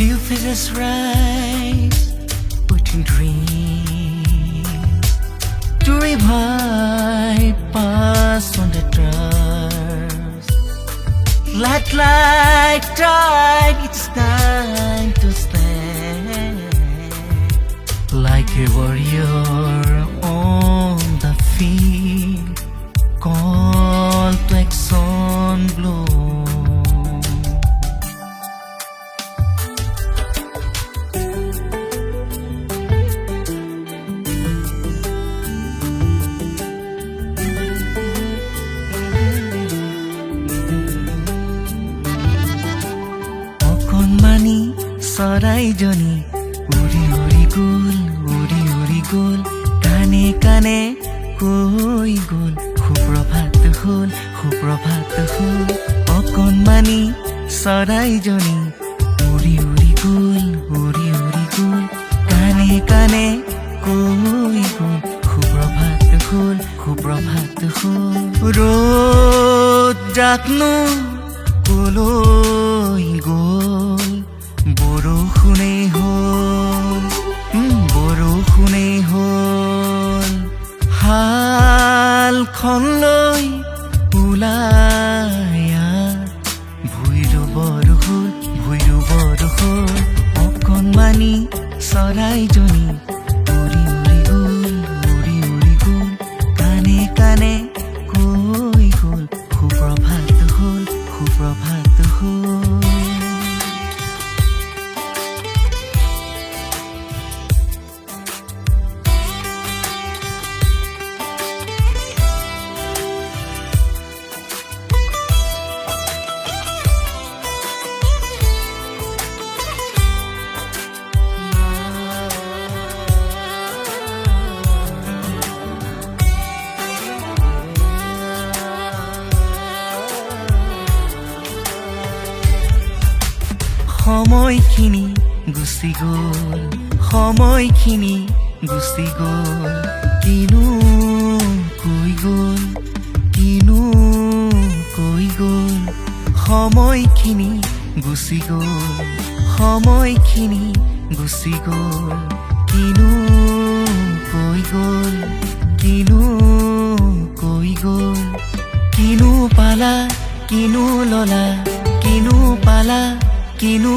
Blue feathers rise between dreams to revive past on the stars. Like tide, it's time to stand like a warrior on the field, call to action blow. অকণমানি চৰাইজনী উৰি উৰি গ'ল, কাণে কাণে কৈ গ'ল, সুপ্ৰভাত হ'ল, সুপ্ৰভাত হ'ল। অকণমানি চৰাইজনী উৰি উৰি গ'ল, কাণে কাণে কৈ গ'ল, সুপ্ৰভাত হ'ল, সুপ্ৰভাত হ'ল। ৰ'দ জাকনো কলৈ গ'ল, বৰষুণেই হ'ল, বৰষুণেই হ'ল। হালখন লৈ ওলাই ভুঁইৰো বৰ হ'ল। অকণমানি চৰাইজনী উৰি উৰি গ'ল, কাণে কাণে কৈ গ'ল, সুপ্ৰভাত হ'ল, সুপ্ৰভাত হ'ল। সময়খিনি গুচি গ'ল, সময়খিনি গুচি গ'ল, কিনো কৈ গ'ল, কিনো কৈ গ'ল। সময়খিনি গুচি গ'ল, সময়খিনি গুচি গ'ল, কিনো কৈ গ'ল, কিনো কৈ গ'ল। কিনো পালা, কিনো ল'লা, কিনো পালা, কিনো